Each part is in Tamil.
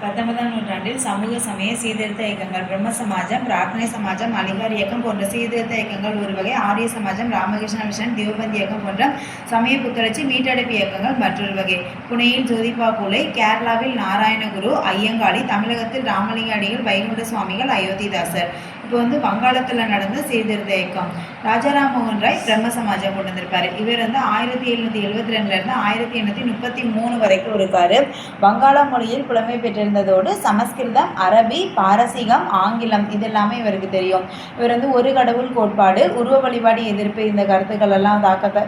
19ஆம் நூற்றாண்டில் சமூக சமய சீர்திருத்த இயக்கங்கள் பிரம்ம சமாஜம், பிரார்த்தனை சமாஜம், அலிகார் இயக்கம் போன்ற சீர்திருத்த இயக்கங்கள் ஒரு வகை, ஆரிய சமாஜம், ராமகிருஷ்ண மிஷன், தியோபந்த் இயக்கம் போன்ற சமய புத்துணர்ச்சி மீட்டெடுப்பு இயக்கங்கள் மற்றொரு வகை. புனேயில் ஜோதிபா பூலே, கேரளாவில் நாராயணகுரு, ஐயங்காளி, தமிழகத்தில் ராமலிங்க அடிகள், வைகுண்ட சுவாமிகள், அயோத்திதாசர். இப்போ வங்காளத்தில் நடந்த சீர்திருத்த இயக்கம். ராஜாராம் மோகன் ராய் பிரம்ம சமாஜம் கொண்டு வந்திருப்பாரு. இவர் 1772 1833 வரைக்கும் இருக்காரு. வங்காள மொழியில் புலமை பெற்றிருந்ததோடு சமஸ்கிருதம், அரபி, பாரசீகம், ஆங்கிலம் இதெல்லாமே இவருக்கு தெரியும். இவர் ஒரு கடவுள் கோட்பாடு, உருவ வழிபாடு எதிர்ப்பு இந்த கருத்துக்கள் எல்லாம் தாக்கத்தை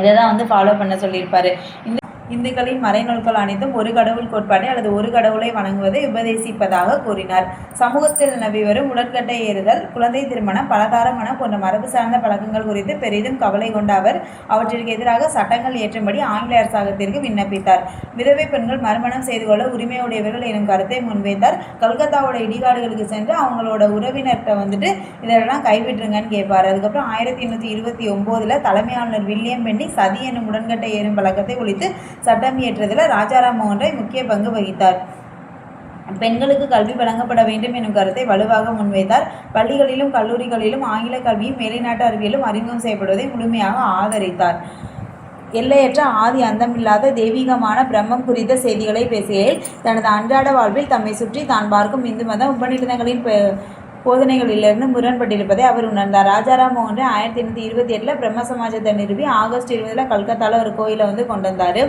இதை தான் ஃபாலோ பண்ண சொல்லியிருப்பாரு. இந்துக்களின் மறைநூல்கள் அனைத்தும் ஒரு கடவுள் கோட்பாடு அல்லது ஒரு கடவுளை வணங்குவதை உபதேசிப்பதாக கூறினார். சமூகத்தில் நபி வரும் உடற்கட்டை ஏறுதல், குழந்தை திருமணம், பலதார மனம் போன்ற மரபு சார்ந்த பழக்கங்கள் குறித்து பெரிதும் கவலை கொண்ட அவர் அவற்றிற்கு எதிராக சட்டங்கள் ஏற்றும்படி ஆங்கில அரசாங்கத்திற்கு விண்ணப்பித்தார். விதவை பெண்கள் மறுமணம் செய்து கொள்ள உரிமையுடையவர்கள் எனும் கருத்தை முன்வைத்தார். கல்கத்தாவோட இடிகாடுகளுக்கு சென்று அவங்களோட உறவினர்கிட்ட இதெல்லாம் கைவிட்டுருங்கன்னு கேட்பார். அதுக்கப்புறம் 1829 தலைமை ஆளுநர் வில்லியம் பெண்டிங் சதி என்னும் உடன்கட்டை ஏறும் பழக்கத்தை ஒழித்து சட்டம் இயற்றதில் ராஜாராம் மோகன் ராய் முக்கிய பங்கு வகித்தார். பெண்களுக்கு கல்வி வழங்கப்பட வேண்டும் எனும் கருத்தை வலுவாக முன்வைத்தார். பள்ளிகளிலும் கல்லூரிகளிலும் ஆங்கில கல்வியும் மேலைநாட்டு அறிவியலும் அறிமுகம் செய்யப்படுவதை முழுமையாக ஆதரித்தார். எல்லையற்ற ஆதி அந்தமில்லாத தெய்வீகமான பிரம்மம் குறித்த செய்திகளை பேசுகையில் தனது அன்றாட வாழ்வில் தம்மை சுற்றி தான் பார்க்கும் இந்து மத உபநிடதங்களின் போதனைகளிலிருந்து முரண்பட்டிருப்பதை அவர் உணர்ந்தார். ராஜாராம் மோகன் ராய் 1828 பிரம்ம சமாஜத்தை நிறுவி ஆகஸ்ட் 20 கல்கத்தாவில் ஒரு கோயிலை கொண்டு வந்தார்.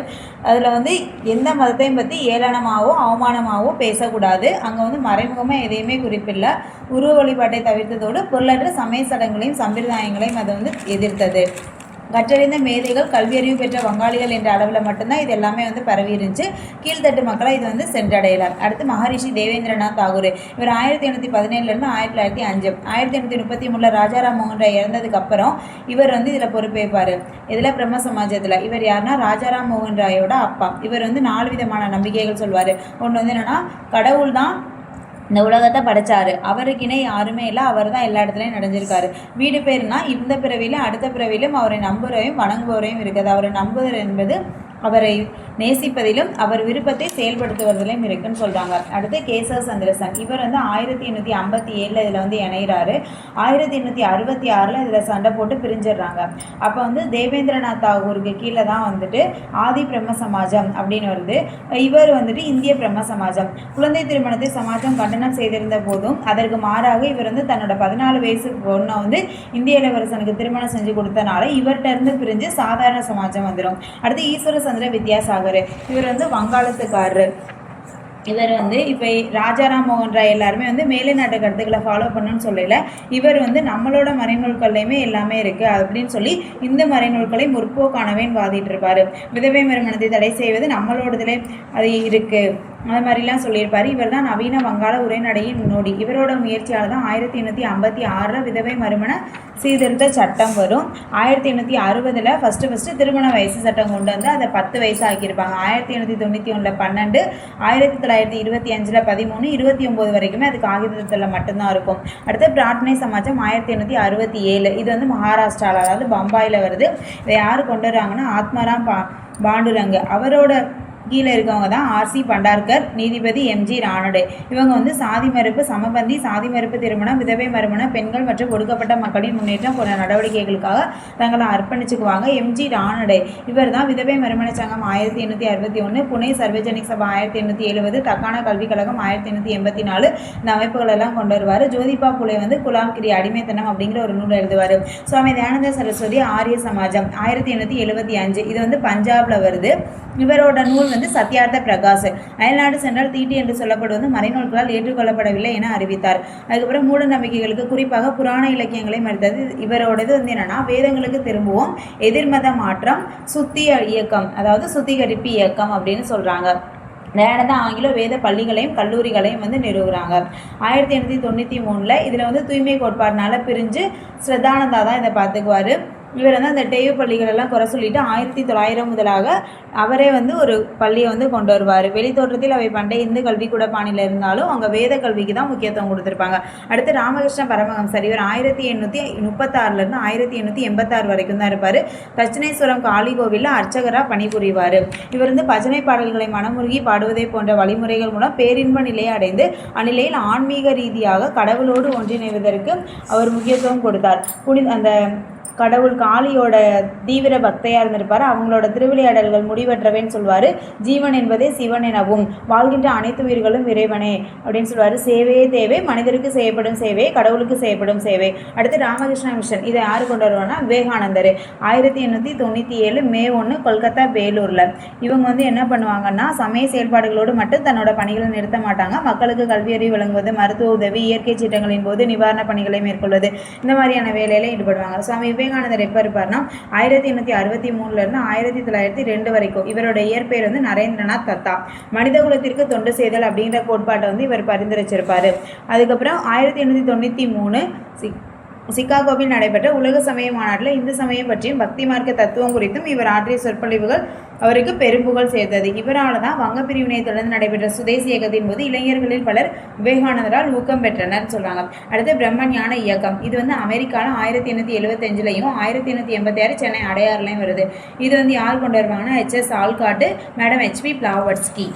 அதில் எந்த மதத்தையும் பற்றி ஏளனமாகவோ அவமானமாகவோ பேசக்கூடாது. அங்கே மறைமுகமாக எதையுமே குறிப்பில்லை. உருவ வழிபாட்டை தவிர்த்ததோடு பொருளற்ற சமய சடங்குகளையும் சம்பிரதாயங்களையும் அதை எதிர்த்தது. கற்றறிந்த மேதைகள், கல்வியறிவு பெற்ற வங்காளிகள் என்ற அளவில் மட்டும்தான் இது எல்லாமே பரவி இருந்துச்சு. கீழ்த்தட்டு மக்களை இது சென்றடையலாம். அடுத்து மகரிஷி தேவேந்திரநாத் தாகூர். இவர் 1817 1905 1833 ராஜாராம் மோகன் ராய் இறந்ததுக்கு அப்புறம் இவர் இதில் பொறுப்பேற்பார். இதில் பிரம்ம சமாஜத்தில் இவர் யாருன்னா ராஜாராம் மோகன் ராயோட அப்பா. இவர் 4 விதமான நம்பிக்கைகள் சொல்வார். ஒன்று என்னன்னா, கடவுள் தான் இந்த உலகத்தை படைச்சாரு, அவருக்கினே யாருமே இல்லை, அவர் தான் எல்லா இடத்துலையும் நடந்திருக்காரு. வீடு பேர்னா இந்த பிறவிலும் அடுத்த பிறவிலும் அவரை நம்புறவையும் வணங்குபவரையும் இருக்குது. அவரை நம்புதல் என்பது அவரை நேசிப்பதிலும் அவர் விருப்பத்தை செயல்படுத்துவதிலும் இருக்குன்னு சொல்கிறாங்க. அடுத்து கேசவ சந்திரசன். இவர் 1857 இதில் இணைகிறாரு. 1866 இதில் சண்டை போட்டு பிரிஞ்சிடுறாங்க. அப்போ தேவேந்திரநாத் தாகூருக்கு கீழே தான் ஆதி பிரம்ம சமாஜம் அப்படின்னு வருது. இவர் இந்திய பிரம்ம சமாஜம். குழந்தை திருமணத்தை சமாஜம் கண்டனம் செய்திருந்த போதும் அதற்கு மாறாக இவர் தன்னோட 14 வயசு பொண்ணை இந்திய இளவரசனுக்கு திருமணம் செஞ்சு கொடுத்தனால இவர்கிட்ட இருந்து பிரிஞ்சு சாதாரண சமாஜம் வந்துடும். அடுத்து ஈஸ்வர சந்திர வித்யாசாகர். இவர் வங்காளத்துக்காரர். இவர் இப்போ ராஜாராம் மோகன் ராய் எல்லாருமே மேலை நாட்டு கருத்துக்களை ஃபாலோ பண்ணணும்னு சொல்லல. இவர் நம்மளோட மறைநூல்கள்லையுமே எல்லாமே இருக்குது அப்படின்னு சொல்லி இந்த மறைநூல்களை முற்போக்கானவேன்னு வாதிட்டு இருப்பார். விதவை மறுமணத்தை தடை செய்வது நம்மளோடதுல அது இருக்குது, அது மாதிரிலாம் சொல்லியிருப்பார். இவர் தான் நவீன வங்காள உரைநடையின் முன்னோடி. இவரோட முயற்சியால் தான் 1856 விதவை மறுமண சீர்திருத்த சட்டம் வரும். 1860 ஃபஸ்ட்டு திருமண வயசு சட்டம் கொண்டு அதை 10 வயசு ஆக்கியிருப்பாங்க. 1891 12, 1925 13, 29 வரைக்குமே அது காகிதத்தில் மட்டும்தான் இருக்கும். அடுத்து பிரார்த்தனை சமாஜம் 1867. இது மகாராஷ்டிராவில், அதாவது பம்பாயில் வருது. இதை யார் கொண்டு வர்றாங்கன்னா ஆத்மாராம் பாண்டுரங்க. அவரோட கீழே இருக்கவங்க தான் ஆர்சி பண்டார்கர், நீதிபதி எம்ஜி ராணடே. இவங்க சாதி மறுப்பு, சமபந்தி, சாதி மறுப்பு திருமணம், விதவை மறுமணம், பெண்கள் மற்றும் ஒடுக்கப்பட்ட மக்களின் முன்னேற்றம் போன்ற நடவடிக்கைகளுக்காக தங்களை அர்ப்பணிச்சுக்குவாங்க. எம்ஜி ராணடே இவர் தான் விதவை மறுமண சங்கம் 1861, புனே சர்வஜனிக் சபா 1870, தக்கான கல்விக் கழகம் 1884 இந்த அமைப்புகள் எல்லாம் கொண்டு வருவார். ஜோதிபா பூலே குலாம்கிரி அடிமைத்தனம் அப்படிங்கிற ஒரு நூல் எழுதுவார். சுவாமி தயானந்த சரஸ்வதி ஆரிய சமாஜம் 1875. இது பஞ்சாபில் வருது. இவரோட நூல் சத்யார்த்த பிரகாஷ். அயல்நாடு சென்றால் தீட்டு என்று சொல்லப்படுவது மறைநூல்களால் ஏற்றுக்கொள்ளப்படவில்லை என அறிவித்தார். அதுக்கப்புறம் மூட நம்பிக்கைகளுக்கு குறிப்பாக புராண இலக்கியங்களை மறுத்தது. இவரோடது என்னன்னா, வேதங்களுக்கு திரும்புவோம், எதிர்மத மாற்றம், சுத்தி இயக்கம், அதாவது சுத்திகரிப்பு இயக்கம் அப்படின்னு சொல்றாங்க. தயானந்த ஆங்கில வேத பள்ளிகளையும் கல்லூரிகளையும் நிறுவுறாங்க. 1893 இதில் தூய்மை கோட்பாடுனால பிரிஞ்சு ஸ்ரத்தானந்தா தான் இதை பார்த்துக்குவார். இவர் வந்து அந்த டெய்வு பள்ளிகளெல்லாம் குறை சொல்லிட்டு 1900 முதலாக அவரே வந்து ஒரு பள்ளியை வந்து கொண்டு வருவார். வெளித்தோற்றத்தில் அவை பண்டைய இந்து கல்விக்கூட பாணியில் இருந்தாலும் அவங்க வேத கல்விக்கு தான் முக்கியத்துவம் கொடுத்துருப்பாங்க. அடுத்து ராமகிருஷ்ண பரமஹம்சர், இவர் 1836 1886 வரைக்கும் தான் இருப்பார். தட்சிணேஸ்வரம் காளி கோவிலில் அர்ச்சகராக பணிபுரிவார். இவர் வந்து பஜனை பாடல்களை மனமுருகி பாடுவதை போன்ற வழிமுறைகள் மூலம் பேரின்ப நிலையை அடைந்து அந்நிலையில் ஆன்மீக ரீதியாக கடவுளோடு ஒன்றிணைவதற்கு அவர் முக்கியத்துவம் கொடுத்தார். அந்த கடவுள் காளியோட தீவிர பக்தையாக இருந்திருப்பார். அவங்களோட திருவிளையாடல்கள் முடிவற்றவேன்னு சொல்லுவார். ஜீவன் என்பதே சிவன் எனவும் வாழ்கின்ற அனைத்து உயிர்களும் இறைவனே அப்படின்னு சொல்லுவார். சேவையே தேவை, மனிதருக்கு செய்யப்படும் சேவை, கடவுளுக்கு செய்யப்படும் சேவை. அடுத்து ராமகிருஷ்ண மிஷன், இதை யார் கொண்டு வருவாங்கன்னா விவேகானந்தர். 1897 மே 1 கொல்கத்தா வேலூரில். இவங்க வந்து என்ன பண்ணுவாங்கன்னா சமய செயல்பாடுகளோடு மட்டும் தன்னோட பணிகளை நிறுத்த மாட்டாங்க. மக்களுக்கு கல்வியறிவு வழங்குவது, மருத்துவ உதவி, இயற்கை சீற்றங்களின் போது நிவாரண பணிகளை மேற்கொள்வது, இந்த மாதிரியான வேலையில ஈடுபடுவாங்க. சுவாமி விவேகானந்தர் எப்போ இருப்பார்னா 1863 1902 வரைக்கும். இவரோட இயற்பெயர் வந்து நரேந்திரநாத் தத்தா. மனித குலத்திற்கு தொண்டு செய்தல் அப்படிங்கிற கோட்பாட்டை வந்து இவர் பரிந்துரைச்சிருப்பார். அதுக்கப்புறம் 1893 சிகாகோவில் நடைபெற்ற உலக சமய மாநாட்டில் இந்து சமயம் பற்றியும் பக்தி மார்க்க தத்துவம் குறித்தும் இவர் ஆற்றிய சொற்பொழிவுகள் அவருக்கு பெரும்புகழ் சேர்த்தது. இவரால் தான் வங்க பிரிவினை தொடர்ந்து நடைபெற்ற சுதேசி இயக்கத்தின் போது இளைஞர்களில் பலர் விவேகானந்தரால் ஊக்கம் பெற்றனர் சொல்றாங்க. அடுத்து பிரம்ம ஞான இயக்கம், இது வந்து அமெரிக்காவில் 1875 1886 சென்னை அடையாறுலையும் வருது. இது வந்து யார் கொண்டு வருவாங்கன்னா HS Olcott, madam HP Blavatsky.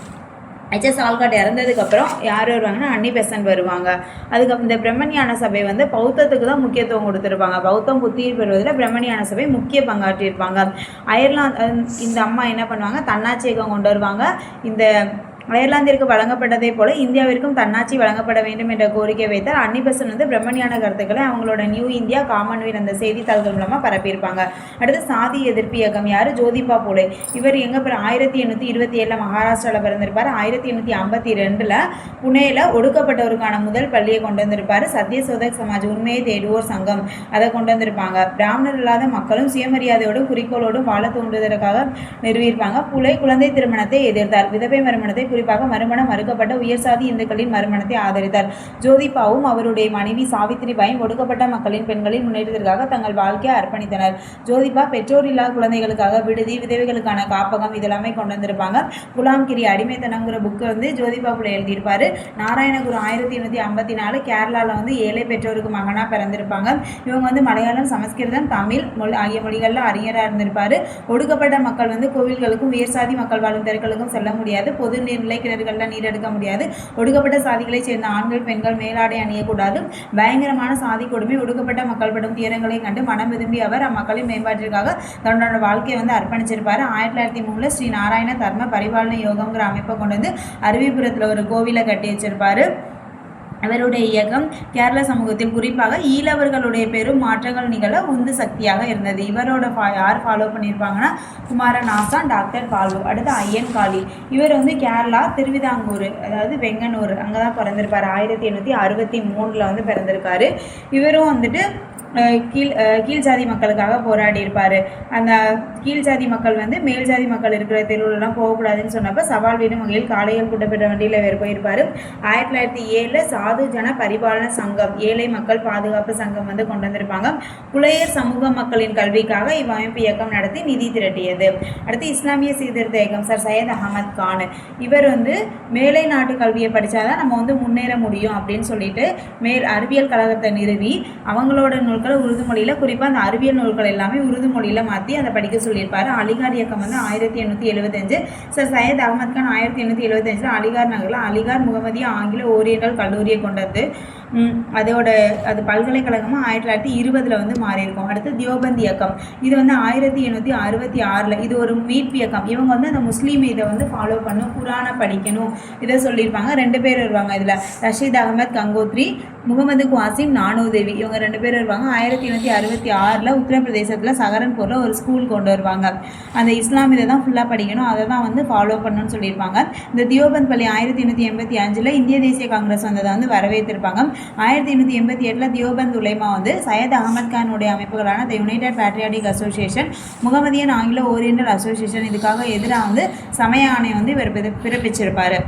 HS Olcott இறந்ததுக்கப்புறம் யார் வருவாங்கன்னா அன்னி பெசன்ட் வருவாங்க. அதுக்கப்புறம் இந்த பிரம்மஞான சபை வந்து பௌத்தத்துக்கு தான் முக்கியத்துவம் கொடுத்துருப்பாங்க. பௌத்தம் புத்துயிர் பெறுவதில் பிரம்மஞான சபை முக்கிய பங்காற்றியிருப்பாங்க. அயர்லாந்து இந்த அம்மா என்ன பண்ணுவாங்க, தன்னாட்சி இயக்கம் கொண்டு வருவாங்க. இந்த அயர்லாந்திற்கு வழங்கப்பட்டதை போல இந்தியாவிற்கும் தன்னாட்சி வழங்கப்பட வேண்டும் என்ற கோரிக்கை வைத்தார். அன்னி பெசன்ட் வந்து பிரம்மஞான கருத்துக்களை அவங்களோட நியூ இந்தியா, காமன்வெல்த் அந்த செய்தித்தாள்கள் மூலமாக பரப்பியிருப்பாங்க. அடுத்து சாதி எதிர்ப்பு இயக்கம், யார் ஜோதிபா பூலே. இவர் எங்கே 1827 மகாராஷ்டிராவில் பிறந்திருப்பார். 1852 புனேல ஒடுக்கப்பட்டவருக்கான முதல் பள்ளியை கொண்டு வந்திருப்பார். சத்யசோதக் சமாஜ், உண்மையை தேடுவோர் சங்கம், அதை கொண்டு வந்திருப்பாங்க. பிராமணர் இல்லாத மக்களும் சுயமரியாதையோடும் குறிக்கோளோடும் வாழ தூண்டுவதற்காக நிறுவியிருப்பாங்க. புலே குழந்தை திருமணத்தை எதிர்த்தார். விதவை மறுமணத்தை, குறிப்பாக மறுமணம் மறுக்கப்பட்ட உயர் சாதி இந்துக்களின் மறுமணத்தை ஆதரித்தார். ஜோதிபாவும் அவருடைய மனைவி சாவித்திரிபாயும் ஒடுக்கப்பட்ட மக்களின் பெண்களின் முன்னேற்றத்திற்காக தங்கள் வாழ்க்கையை அர்ப்பணித்தனர். ஜோதிபா பெற்றோர் இல்லா குழந்தைகளுக்காக விடுதி, விதவைகளுக்கான காப்பகம் இதெல்லாமே கொண்டு வந்திருப்பாங்க. குலாம்கிரி, அடிமைத்தனங்கிற புக்கு வந்து ஜோதிபா புலே எழுதியிருப்பாரு. நாராயணகுரு 1854 கேரளாவில் வந்து ஏழை பெற்றோருக்கு மகனாக பிறந்திருப்பாங்க. இவங்க வந்து மலையாளம், சமஸ்கிருதம், தமிழ் ஆகிய மொழிகளில் அறிஞராக இருந்திருப்பாரு. ஒடுக்கப்பட்ட மக்கள் வந்து கோவில்களுக்கும் உயர் சாதி மக்கள் வாழும் தெருக்களுக்கும் செல்ல முடியாது. பொது நிலை கிணறுகளில் நீர் எடுக்க முடியாது. ஒடுக்கப்பட்ட சாதிகளைச் சேர்ந்த ஆண்கள் பெண்கள் மேலாடை அணியக்கூடாது. பயங்கரமான சாதி கொடுமை, ஒடுக்கப்பட்ட மக்கள் படும் துயரங்களை கண்டு மனம் விரும்பி அவர் அம்மக்களின் மேம்பாட்டிற்காக தன்னோட வாழ்க்கையை வந்து அர்ப்பணிச்சிருப்பாரு. 1903 ஸ்ரீ நாராயண தர்ம பரிபாலன யோகம்ங்கிற அமைப்பை கொண்டு வந்து அருவிபுரத்தில் ஒரு கோவிலை கட்டி வச்சிருப்பாரு. அவருடைய இயக்கம் கேரள சமூகத்தில் குறிப்பாக ஈழவர்களுடைய பெரும் மாற்றங்கள் நிகழ உந்து சக்தியாக இருந்தது. இவரோட யார் ஃபாலோ பண்ணியிருப்பாங்கன்னா குமாரன் ஆசான், டாக்டர் பாலு. அடுத்து ஐயன் காளி, இவர் வந்து கேரளா திருவிதாங்கூர், அதாவது வெங்கனூர், அங்கே தான் பிறந்திருப்பார். 1863 வந்து பிறந்திருக்காரு. இவரும் வந்துட்டு கீழ் ஜாதி மக்களுக்காக போராடி இருப்பார். அந்த கீழ் ஜாதி மக்கள் வந்து மேல் ஜாதி மக்கள் இருக்கிற தெருவுலலாம் போகக்கூடாதுன்னு சொன்னப்போ சவால் வீடும் வகையில் காளைகள் கூட்டப்பட்ட வண்டியில் வேறு போயிருப்பார். 1907 சாது ஜன பரிபாலன சங்கம், ஏழை மக்கள் பாதுகாப்பு சங்கம் வந்து கொண்டு வந்திருப்பாங்க. புலையர் சமூக மக்களின் கல்விக்காக இவ்வமைப்பு இயக்கம் நடத்தி நிதி திரட்டியது. அடுத்து இஸ்லாமிய சீர்திருத்த இயக்கம், சார் சையத் அகமது கான். இவர் வந்து மேலை நாட்டு கல்வியை படித்தாதான் நம்ம வந்து முன்னேற முடியும் அப்படின்னு சொல்லிட்டு அறிவியல் கழகத்தை நிறுவி அவங்களோட உருது மொழியில், குறிப்பாக அந்த அறிவியல் நூல்கள் எல்லாமே உருது மொழியில் மாற்றி அதை படிக்க சொல்லியிருப்பார். அலிகார் இயக்கம் வந்து 1875. சார் சையத் அகமது கான் 1875 அலிகார் நகரில் அலிகார் முகமதிய ஆங்கில ஓரியண்டல் கல்லூரியை கொண்டு வந்து அது பல்கலைக்கழகமாக 1920 வந்து மாறியிருக்கும். அடுத்து தியோபந்த் இயக்கம், இது வந்து 1866 இது ஒரு மீட்பு இயக்கம். இவங்க வந்து அந்த முஸ்லீம் இதை வந்து ஃபாலோ பண்ணும், குரானை படிக்கணும், இதை சொல்லியிருப்பாங்க. 2 பேர் வருவாங்க இதில், ரஷீத் அகமது கங்கோத்ரி, முகமது குவாசிம் நானூதேவி. இவங்க 2 பேர் வருவாங்க. 1866 உத்தரப்பிரதேசத்தில் சஹரன்பூரில் ஒரு ஸ்கூல் கொண்டு வருவாங்க. அந்த இஸ்லாம் இதை தான் ஃபுல்லாக படிக்கணும், அதை தான் வந்து ஃபாலோ பண்ணணும்னு சொல்லியிருப்பாங்க. இந்த தியோபந்த் பள்ளி 1885 இந்திய தேசிய காங்கிரஸ் வந்ததை வந்து வரவேற்றிருப்பாங்க. 1888 தியோபந்த் உலைமா வந்து சையத் அகமது கானுடைய அமைப்புகளான the United Patriotic Association, Mohammedan Anglo Oriental Association, இதுக்காக எதிராக வந்து சமய ஆணையம் வந்து இவர் பிறப்பிச்சிருப்பார்.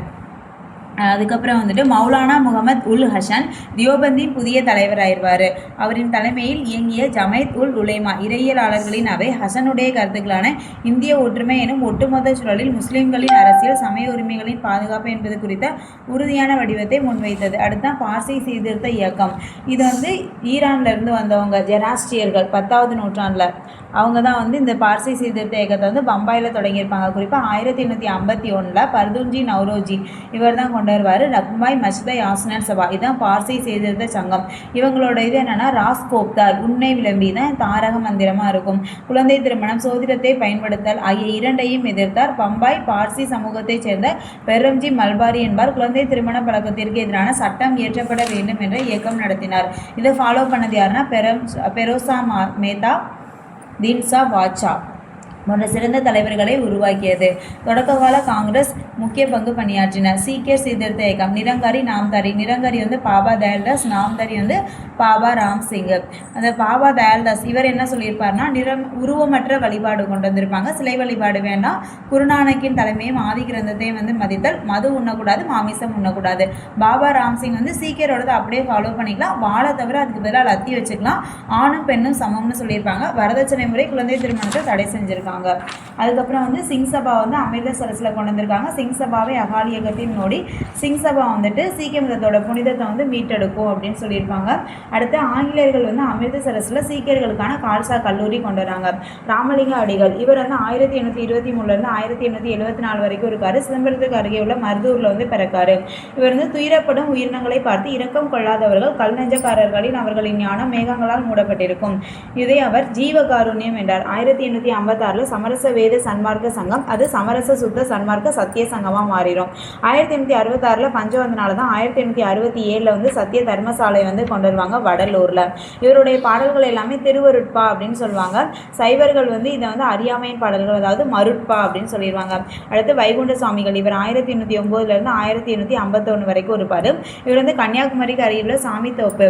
அதுக்கப்புறம் வந்துட்டு மௌலானா முகமது உல் ஹசன் தியோபந்தின் புதிய தலைவராயிருவார். அவரின் தலைமையில் இயங்கிய ஜமைத் உல் உலைமா இறையியலாளர்களின் அவை ஹசனுடைய கருத்துக்களான இந்திய ஒற்றுமை எனும் ஒட்டுமொத்த சூழலில் முஸ்லிம்களின் அரசியல் சமய உரிமைகளின் பாதுகாப்பு என்பது குறித்த உறுதியான வடிவத்தை முன்வைத்தது. அடுத்த பார்சி சீர்திருத்த இயக்கம். இது வந்து ஈரான்லேருந்து வந்தவங்க ஜெராஸ்ட்ரியர்கள் 10வது நூற்றாண்டில் அவங்க தான் வந்து இந்த பார்சி சீர்திருத்த இயக்கத்தை வந்து பம்பாயில் தொடங்கியிருப்பாங்க. குறிப்பாக 1851 பர்துன்ஜி நவ்ரோஜி இவர் தான் கொண்டு வருவார். ரக்மாய் மஸ்தை ஆசனன் சபா இதுதான் பார்சி சீர்திருத்த சங்கம். இவங்களோட இது என்னன்னா ராஸ் கோப்தார் உண்மை விளம்பி தான் தாரக மந்திரமாக இருக்கும். குழந்தை திருமணம் சோதிடத்தை பயன்படுத்தல் ஆகிய இரண்டையும் எதிர்த்தார். பம்பாய் பார்சி சமூகத்தைச் சேர்ந்த பெரம்ஜி மல்பாரி என்பார் குழந்தை திருமண பழக்கத்திற்கு எதிரான சட்டம் இயற்றப்பட வேண்டும் என்ற இயக்கம் நடத்தினார். இதை ஃபாலோ பண்ணது யாருன்னா பெரோசா மேத்தா, தின்சா வாச்சா போன்ற சிறந்த தலைவர்களை உருவாக்கியது. தொடக்ககால காங்கிரஸ் முக்கிய பங்கு பணியாற்றினர். சீக்கியர் சீர்திருத்த இயக்கம். நிரங்காரி நாம்தாரி. நிரங்காரி வந்து பாபா தயால்தாஸ், நாம்தாரி வந்து பாபா ராம் சிங். அந்த பாபா தயால்தாஸ் இவர் என்ன சொல்லியிருப்பார்னா உருவமற்ற வழிபாடு கொண்டு வந்திருப்பாங்க. சிலை வழிபாடு வேண்டாம், குருநானக்கின் தலைமையும் ஆதி கிரந்தத்தையும் வந்து மதித்தல், மது உண்ணக்கூடாது, மாமிசம் உண்ணக்கூடாது. பாபா ராம் சிங் வந்து சீக்கியரோட அப்படியே ஃபாலோ பண்ணிக்கலாம், வாழை தவிர அதுக்கு பதிலாக லத்தி வச்சுக்கலாம், ஆணும் பெண்ணும் சமம்னு சொல்லியிருப்பாங்க. வரதட்சணை முறை குழந்தை திருமணத்தை தடை செஞ்சிருக்காங்க. அதுக்கப்புறம் வந்து சிங் சபா வந்து அமிர்தசரஸில் கொண்டு வந்திருக்காங்க. சிங் சபாவை அகாலி இயக்கத்தின் நோடி. சிங் சபா வந்துட்டு சீக்கிய மதத்தோட புனிதத்தை வந்து மீட்டெடுக்கும் அப்படின்னு சொல்லியிருப்பாங்க. அடுத்து ஆங்கிலேயர்கள் வந்து அமிர்தசரஸில் சீக்கியர்களுக்கான கால்சா கல்லூரி கொண்டு வராங்க. ராமலிங்க அடிகள் இவர் வந்து 1823 1874 வரைக்கும் இருக்காரு. சிதம்பரத்துக்கு அருகே உள்ள மருதூரில் வந்து பிறக்காரு. இவர் வந்து துயரப்படும் உயிரினங்களை பார்த்து இரக்கம் கொள்ளாதவர்கள் கல் நெஞ்சக்காரர்களின் அவர்களின் ஞானம் மேகங்களால் மூடப்பட்டிருக்கும். இதை அவர் ஜீவகாருண்யம் என்றார். 1856 சமரச வேத சன்மார்க்க சங்கம் அது சமரச சுத்த சன்மார்க்க சத்திய சங்கமாக மாறிடும். 1866 பஞ்சவந்தனால தான் 1867 வந்து சத்திய தர்மசாலை வந்து கொண்டு வருவாங்க வடலூரில். இவருடைய பாடல்கள் எல்லாமே திருவருட்பா அப்படின்னு சொல்லுவாங்க. சைவர்கள் வந்து இதை வந்து அறியாமையின் பாடல்கள், அதாவது மருட்பா அப்படின்னு சொல்லிடுவாங்க. அடுத்து வைகுண்ட சுவாமிகள் இவர் 1809 1851 வரைக்கும் இருப்பார். இவர் வந்து கன்னியாகுமரிக்கு அருகில் சாமித்தோப்பு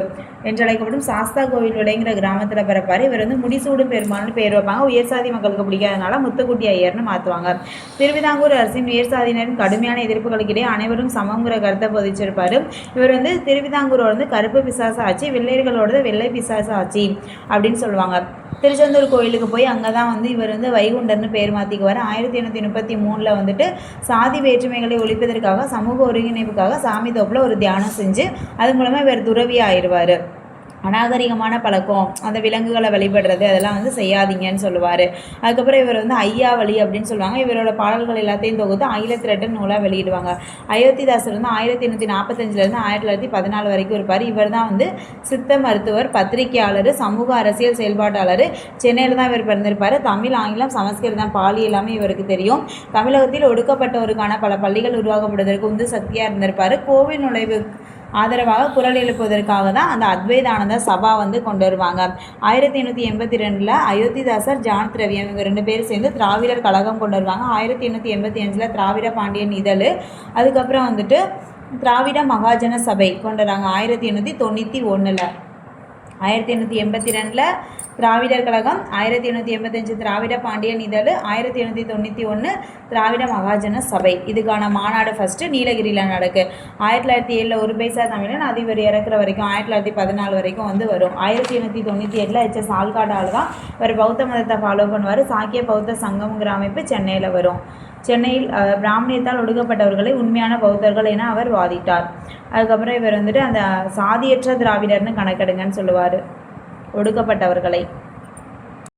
என்றழைக்கப்படும் சாஸ்தா கோவில் விளைங்கிற கிராமத்தில் பிறப்பார். இவர் வந்து முடிசூடும் பெருமாள்னு பேர் வைப்பாங்க. உயர்சாதி மக்களுக்கு பிடிக்காதனால முத்துக்குட்டி ஐயர்னு மாற்றுவாங்க. திருவிதாங்கூர் அரசின் உயர்சாதியினரின் கடுமையான எதிர்ப்புகளுக்கு இடையே அனைவரும் சமங்கிற கருத்தை போதிச்சிருப்பார். இவர் வந்து திருவிதாங்கூரோட வந்து கருப்பு பிசாசு ஆட்சி, வெள்ளையர்களோட வெள்ளை பிசாசு ஆட்சி அப்படின்னு சொல்லுவாங்க. திருச்செந்தூர் கோயிலுக்கு போய் அங்கே தான் வந்து இவர் வந்து வைகுண்டர்னு பேர் மாற்றிக்குவார். 1833 வந்துட்டு சாதி வேற்றுமைகளை ஒழிப்பதற்காக சமூக ஒருங்கிணைப்புக்காக சாமி தோப்பில் ஒரு தியானம் செஞ்சு அது மூலமாக இவர் துறவி ஆயிடுவார். அநாகரிகமான பழக்கம், அந்த விலங்குகளை வழிபடுறது அதெல்லாம் வந்து செய்யாதீங்கன்னு சொல்லுவார். அதுக்கப்புறம் இவர் வந்து ஐயாவளி அப்படின்னு சொல்லுவாங்க. இவரோட பாடல்கள் எல்லாத்தையும் தொகுத்து ஆயிலத்திரட்டு நூலாக வெளியிடுவாங்க. அயோத்திதாசர் வந்து 1845 1914 வரைக்கும் இருப்பார். இவர் தான் வந்து சித்த மருத்துவர், பத்திரிகையாளர், சமூக அரசியல் செயல்பாட்டாளர். சென்னையில் தான் இவர் பிறந்திருப்பார். தமிழ், ஆங்கிலம், சமஸ்கிருதம், பாலி எல்லாமே இவருக்கு தெரியும். தமிழகத்தில் ஒடுக்கப்பட்டோருக்கான பல பள்ளிகள் உருவாக்கப்படுவதற்கு உந்து சக்தியாக இருந்திருப்பார். கோவில் நுழைவு ஆதரவாக குரல் எழுப்புவதற்காக தான் அந்த அத்வைதானந்த சபா வந்து கொண்டு வருவாங்க. 1882 அயோத்திதாசர், ஜான் திரவியம் இவங்க 2 பேர் சேர்ந்து திராவிடர் கழகம் கொண்டு வருவாங்க. 1885 திராவிட பாண்டியன் இதழ். அதுக்கப்புறம் வந்துட்டு திராவிட மகாஜன சபை கொண்டு வராங்க 1891. 1882 திராவிடர் கழகம், 1885 திராவிட பாண்டியன் இதழ், 1891 திராவிட மகாஜன சபை. இதுக்கான மாநாடு ஃபஸ்ட்டு நீலகிரியில் நடக்கு. 1907 ஒரு பைசா தமிழன் அது இவர் இறக்குற வரைக்கும் 1914 வரைக்கும் வந்து வரும். 1898 HS ஆல்காடால் தான் இவர் பௌத்த மதத்தை ஃபாலோ பண்ணுவார். சாக்கிய பௌத்த சங்கம்ங்கிற அமைப்பு சென்னையில் வரும். சென்னையில் பிராமணியத்தால் ஒடுக்கப்பட்டவர்களை உண்மையான பௌத்தர்கள் என அவர் வாதிட்டார். அதுக்கப்புறம் இவர் வந்துட்டு அந்த சாதியற்ற திராவிடர்னு கணக்கெடுங்கன்னு சொல்லுவார் ஒடுக்கப்பட்டவர்களை.